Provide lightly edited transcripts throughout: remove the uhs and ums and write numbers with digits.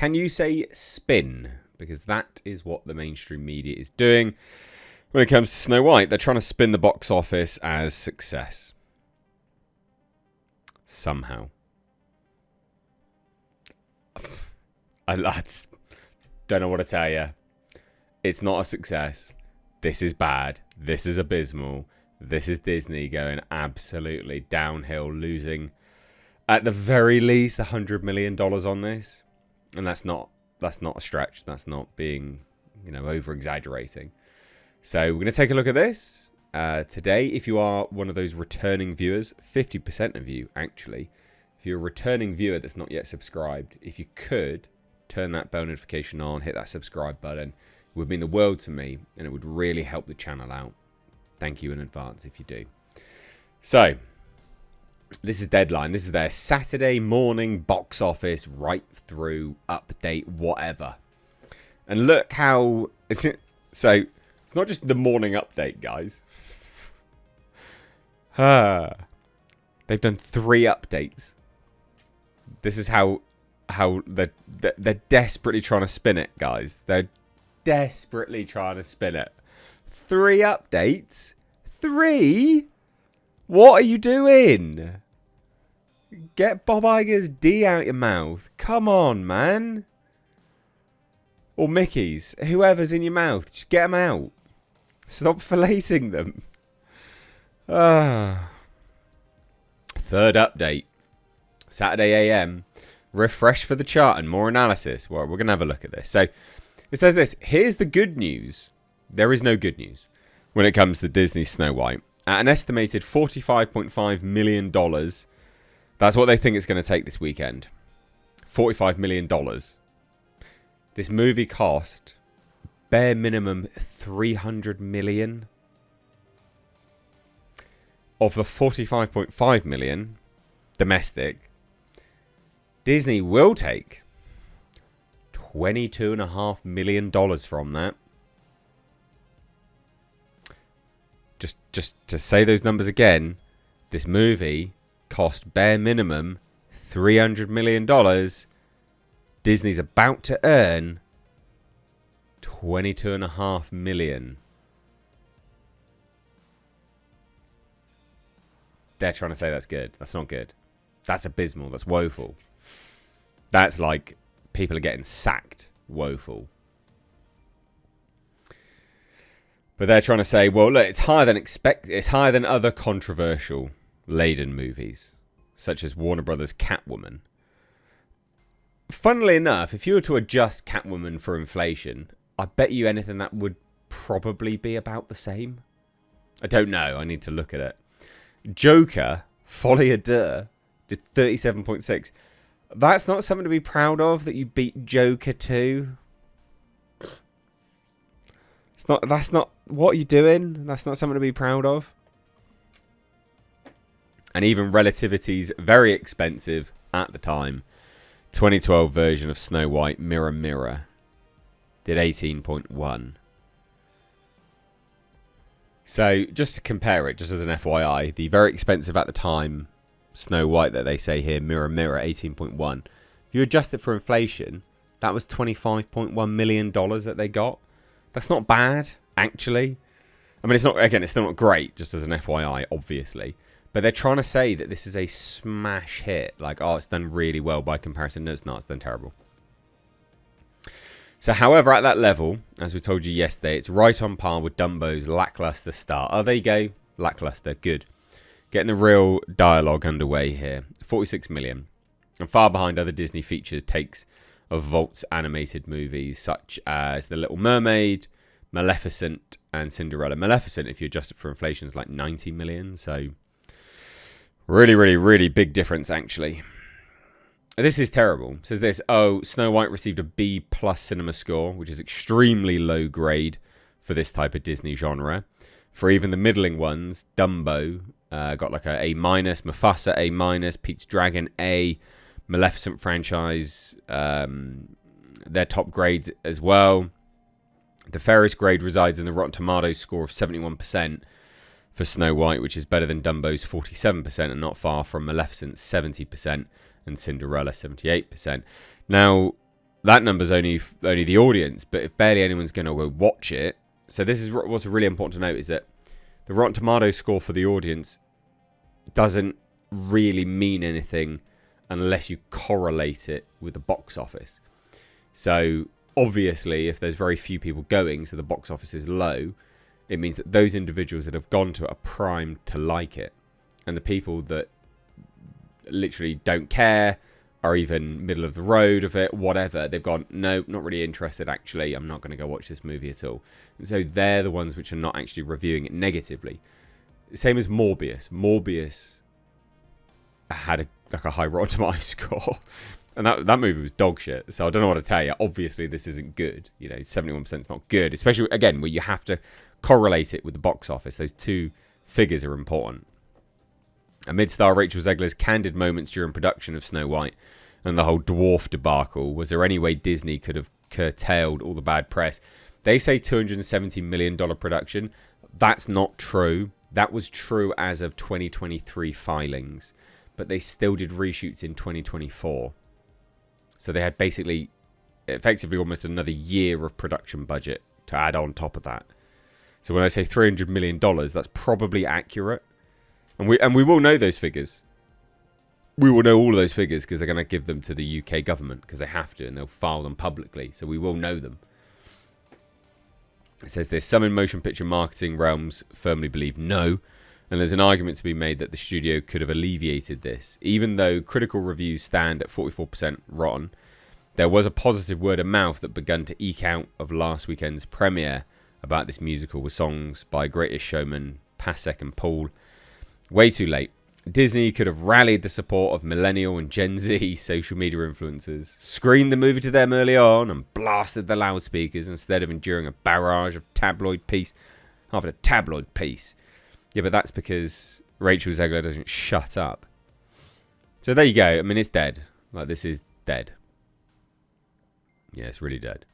Can you say spin? Because that is what the mainstream media is doing when it comes to Snow White. They're trying to spin the box office as success. Somehow. I don't know what to tell you. It's not a success. This is bad. This is abysmal. This is Disney going absolutely downhill, losing at the very least $100 million on this. And that's not a stretch. That's not being, over exaggerating. So we're going to take a look at this today. If you are one of those returning viewers, 50% of you actually, if you're a returning viewer that's not yet subscribed, if you could turn that bell notification on, hit that subscribe button, it would mean the world to me, and it would really help the channel out. Thank you in advance if you do. So, this is Deadline. This is their Saturday morning box office right through update, whatever. And look how... So, it's not just the morning update, guys. They've done 3 updates. This is how they're desperately trying to spin it, guys. They're desperately trying to spin it. 3 updates? 3? What are you doing? Get Bob Iger's D out your mouth. Come on, man. Or Mickey's. Whoever's in your mouth. Just get them out. Stop filleting them. 3rd update. Saturday AM. Refresh for the chart and more analysis. Well, we're going to have a look at this. So, it says this. Here's the good news. There is no good news when it comes to Disney's Snow White. At an estimated $45.5 million, that's what they think it's going to take this weekend. $45 million. This movie cost bare minimum $300 million. Of the $45.5 million domestic, Disney will take $22.5 million from that. Just to say those numbers again, this movie cost bare minimum $300 million. Disney's about to earn $22.5 million. They're trying to say that's good. That's not good. That's abysmal. That's woeful. That's like people are getting sacked. Woeful. But they're trying to say, well, look, it's higher than expected. It's higher than other controversial laden movies, such as Warner Brothers' Catwoman. Funnily enough, if you were to adjust Catwoman for inflation, I bet you anything that would probably be about the same. I don't know. I need to look at it. Joker, Folie à Deux, did 37.6. That's not something to be proud of, that you beat Joker 2. That's not what you're doing. That's not something to be proud of. And even Relativity's very expensive at the time 2012 version of Snow White, Mirror Mirror, did 18.1. So just to compare it, just as an FYI, the very expensive at the time Snow White that they say here, Mirror Mirror, 18.1. If you adjust it for inflation, that was $25.1 million that they got. That's not bad, actually. I mean, it's not, again, it's still not great, just as an FYI, obviously. But they're trying to say that this is a smash hit. Like, oh, it's done really well by comparison. No, it's not. It's done terrible. So, however, at that level, as we told you yesterday, it's right on par with Dumbo's lackluster start. Oh, there you go. Lackluster. Good. Getting the real dialogue underway here. 46 million. And far behind other Disney features takes of Walt's animated movies, such as The Little Mermaid, Maleficent, and Cinderella. Maleficent, if you adjust it for inflation, is like 90 million. So, really, really, really big difference, actually. This is terrible. It says this, Snow White received a B+ cinema score, which is extremely low grade for this type of Disney genre. For even the middling ones, Dumbo got like a A-, Mufasa A-, Pete's Dragon A, Maleficent franchise, their top grades as well. The fairest grade resides in the Rotten Tomatoes score of 71% for Snow White, which is better than Dumbo's 47% and not far from Maleficent's 70% and Cinderella 78%. Now, that number's only the audience. But if barely anyone's going to go watch it, so this is what's really important to note, is that the Rotten Tomatoes score for the audience doesn't really mean anything unless you correlate it with the box office. So obviously, if there's very few people going, so the box office is low, it means that those individuals that have gone to it are primed to like it. And the people that literally don't care, are even middle of the road of it, whatever, they've gone, no, not really interested, actually, I'm not going to go watch this movie at all. And so they're the ones which are not actually reviewing it negatively. Same as Morbius. Morbius had a high Rotten Tomatoes score. And that movie was dog shit. So I don't know what to tell you. Obviously, this isn't good. 71% is not good. Especially, again, where you have to correlate it with the box office. Those two figures are important. Amid star Rachel Zegler's candid moments during production of Snow White and the whole dwarf debacle, was there any way Disney could have curtailed all the bad press? They say $270 million production. That's not true. That was true as of 2023 filings. But they still did reshoots in 2024. So they had basically, effectively almost another year of production budget to add on top of that. So when I say $300 million, that's probably accurate. And we will know those figures. We will know all of those figures because they're going to give them to the UK government because they have to, and they'll file them publicly. So we will know them. It says there's some in motion picture marketing realms firmly believe no. And there's an argument to be made that the studio could have alleviated this. Even though critical reviews stand at 44% rotten, there was a positive word of mouth that begun to eke out of last weekend's premiere about this musical with songs by Greatest Showman, Pasek and Paul. Way too late. Disney could have rallied the support of millennial and Gen Z social media influencers, screened the movie to them early on and blasted the loudspeakers instead of enduring a barrage of tabloid piece after tabloid piece. Yeah, but that's because Rachel Zegler doesn't shut up. So there you go. I mean, it's dead. Like, this is dead. Yeah, it's really dead.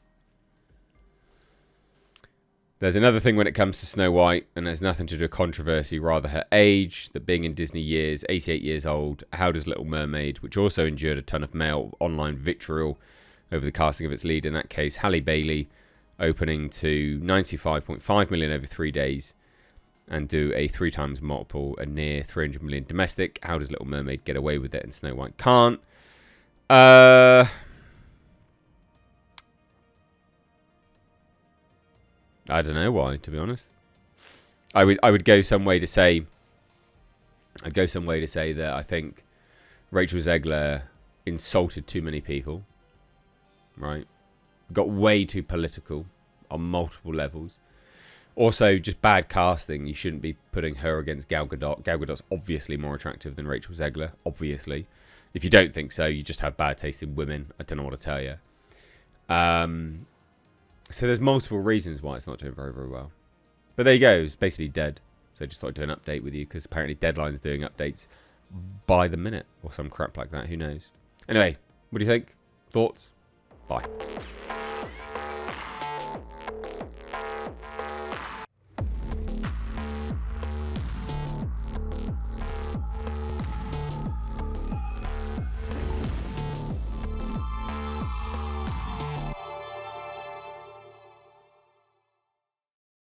There's another thing when it comes to Snow White, and there's nothing to do with controversy, rather her age, that being in Disney years, 88 years old, how does Little Mermaid, which also endured a ton of male online vitriol over the casting of its lead, in that case, Halle Bailey, opening to 95.5 million over 3 days, and do a 3 times multiple, a near 300 million domestic. How does Little Mermaid get away with it and Snow White can't? I don't know why, to be honest. I would go some way to say, that I think Rachel Zegler insulted too many people, right? Got way too political on multiple levels. Also, just bad casting. You shouldn't be putting her against Gal Gadot. Gal Gadot's obviously more attractive than Rachel Zegler, obviously. If you don't think so, you just have bad taste in women. I don't know what to tell you. So there's multiple reasons why it's not doing very, very well. But there you go. It's basically dead. So I just thought I'd do an update with you because apparently Deadline's doing updates by the minute or some crap like that. Who knows? Anyway, what do you think? Thoughts? Bye.